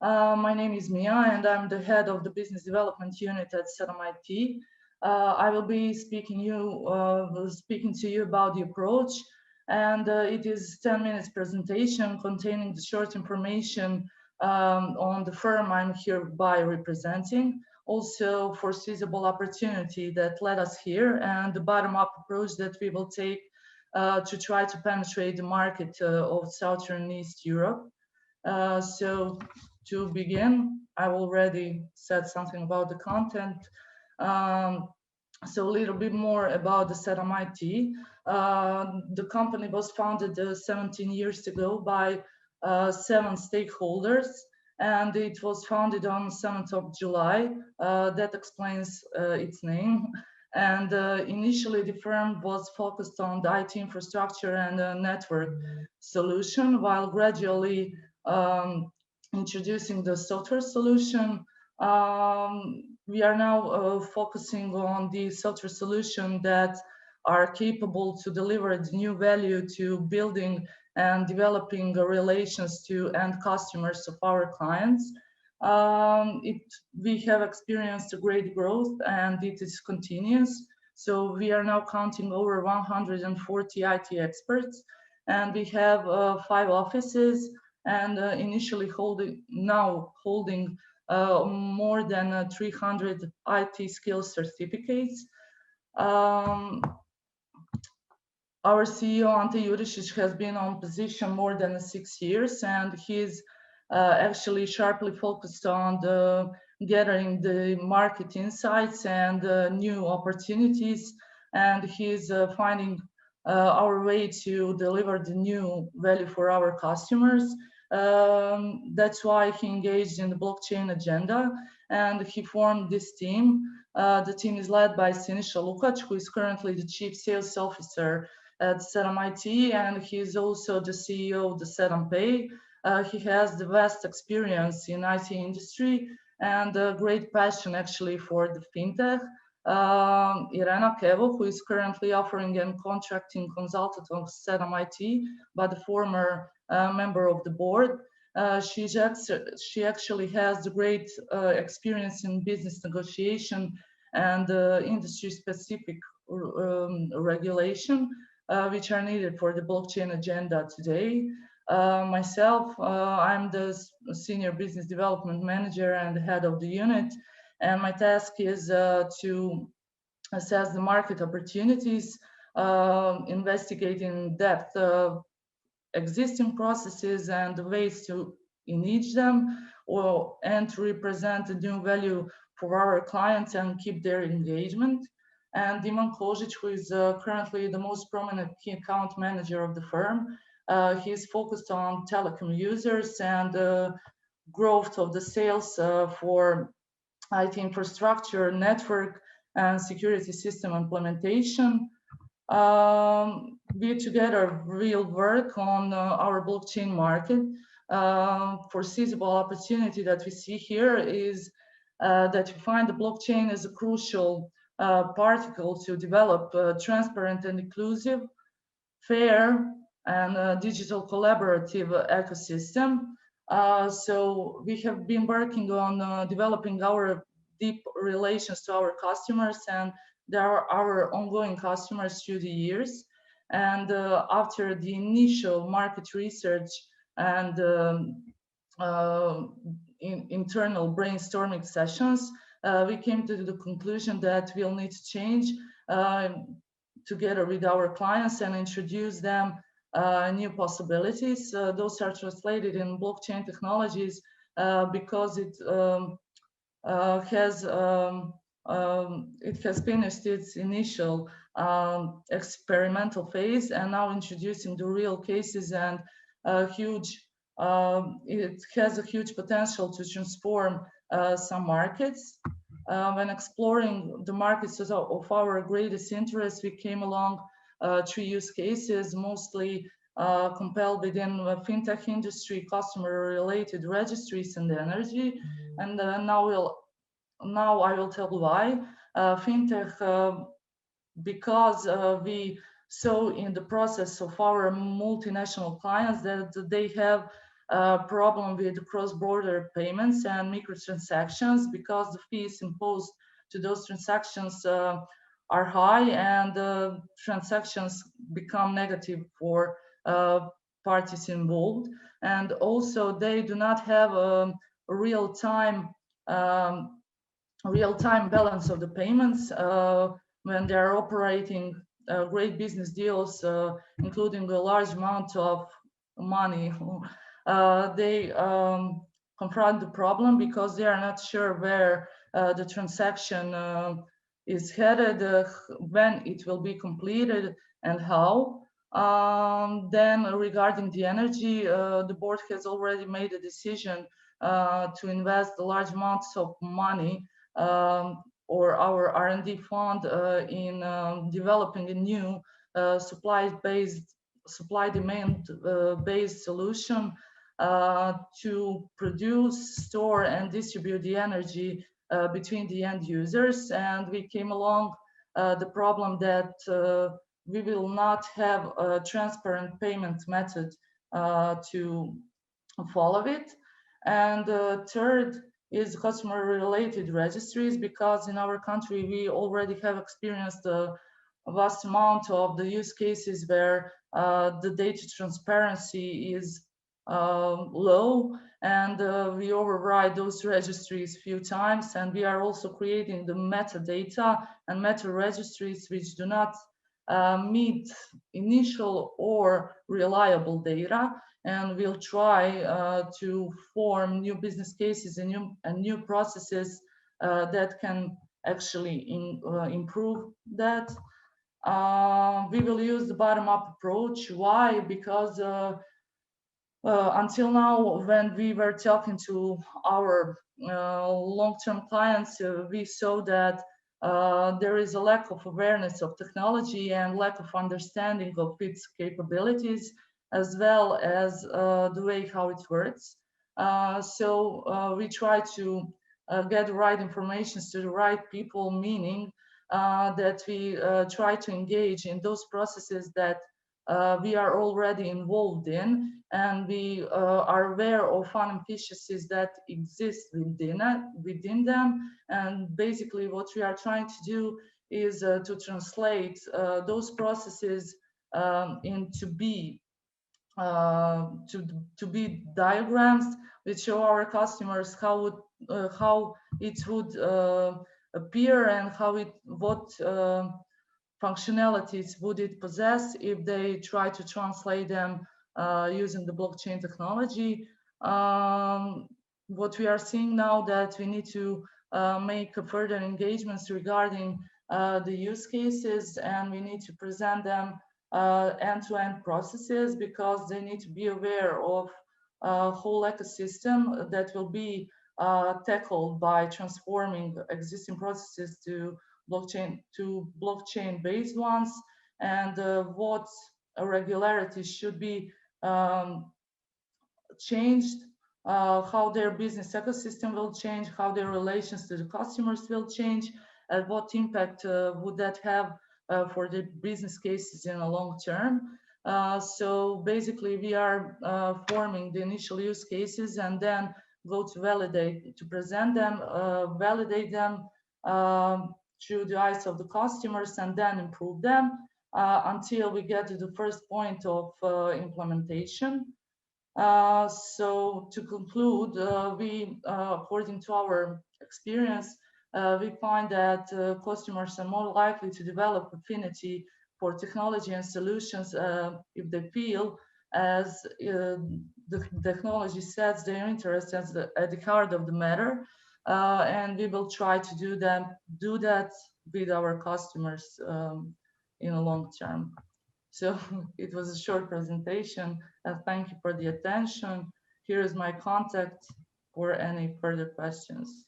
My name is Mia, and I'm the head of the business development unit at Serum IT. I will be speaking to you about the approach, and it is 10 minutes presentation containing the short information on the firm I'm hereby representing, also foreseeable opportunity that led us here, and the bottom-up approach that we will take to try to penetrate the market of Southern and East Europe. So to begin, I already said something about the content. Um, so a little bit more about the Serum IT. The company was founded 17 years ago by 7 stakeholders, and it was founded on 7th of July. That explains its name. And initially, the firm was focused on the IT infrastructure and network solution, while gradually um, introducing the software solution. We are now focusing on the software solution that are capable to deliver the new value to building and developing relations to end customers of our clients. We have experienced a great growth and it is continuous. So we are now counting over 140 IT experts, and we have 5 offices, and initially holding more than 300 IT skills certificates. Um, our CEO Ante Jurisic has been on position more than 6 years, and he's actually sharply focused on gathering the market insights and new opportunities, and he's finding our way to deliver the new value for our customers. That's why he engaged in the blockchain agenda, and he formed this team. The team is led by Siniša Lukac, who is currently the Chief Sales Officer at Serum IT, and he is also the CEO of the Serum Pay. He has the vast experience in IT industry and a great passion actually for the fintech. Irena Kevo, who is currently offering and contracting consultant of Serum IT, but the former member of the board. She actually has the great experience in business negotiation and industry-specific regulation, which are needed for the blockchain agenda today. Myself, I'm the Senior Business Development Manager and the head of the unit, and my task is to assess the market opportunities, investigate in depth existing processes and the ways to enrich them, and to represent the new value for our clients and keep their engagement. And Ivan Kozic, who is currently the most prominent key account manager of the firm, he's focused on telecom users and growth of the sales for IT infrastructure, network, and security system implementation. We together will work on our blockchain market. Foreseeable opportunity that we see here is that we find the blockchain as a crucial particle to develop a transparent and inclusive, fair, and digital collaborative ecosystem. So we have been working on developing our deep relations to our customers, and they are our ongoing customers through the years. And after the initial market research and internal brainstorming sessions, we came to the conclusion that we'll need to change together with our clients and introduce them new possibilities. Those are translated in blockchain technologies because it has finished its initial experimental phase and now introducing the real cases, and it has a huge potential to transform some markets. When exploring the markets of our greatest interest, we came along 3 use cases, mostly compelled within the fintech industry, customer-related registries, and energy. And now I will tell why. Fintech, because we saw in the process of our multinational clients that they have problem with cross-border payments and microtransactions, because the fees imposed to those transactions are high, and transactions become negative for parties involved. And also they do not have a real-time um, real-time balance of the payments when they are operating great business deals, including a large amount of money. They confront the problem because they are not sure where the transaction is headed, when it will be completed, and how. Then regarding the energy, the board has already made a decision to invest large amounts of money, or our R&D fund, in developing a new supply-demand based solution to produce, store, and distribute the energy between the end users. And we came along the problem that we will not have a transparent payment method to follow it. And third is customer related registries, because in our country we already have experienced a vast amount of the use cases where the data transparency is low, and we override those registries few times. And we are also creating the metadata and meta registries which do not meet initial or reliable data, and we'll try to form new business cases and new processes that can actually improve that. We will use the bottom-up approach. Why? Because until now, when we were talking to our long-term clients, we saw that there is a lack of awareness of technology and lack of understanding of its capabilities, as well as the way how it works. So we try to get the right information to the right people, meaning that we try to engage in those processes that we are already involved in, and we are aware of inefficiencies that exist within them. And basically what we are trying to do is to translate those processes into to be diagrams which show our customers how it would appear, and what functionalities would it possess if they try to translate them using the blockchain technology. What we are seeing now, that we need to make further engagements regarding the use cases, and we need to present them end-to-end processes, because they need to be aware of a whole ecosystem that will be tackled by transforming existing processes to blockchain-based ones, and what regularities should be changed, how their business ecosystem will change, how their relations to the customers will change, and what impact would that have for the business cases in a long term. So basically we are forming the initial use cases, and then go to present them, validate them through the eyes of the customers, and then improve them until we get to the first point of implementation. So to conclude, according to our experience, we find that customers are more likely to develop affinity for technology and solutions if they feel as the technology sets their interests at the heart of the matter. And we will try to do that with our customers in a long term. So it was a short presentation. Thank you for the attention. Here is my contact for any further questions.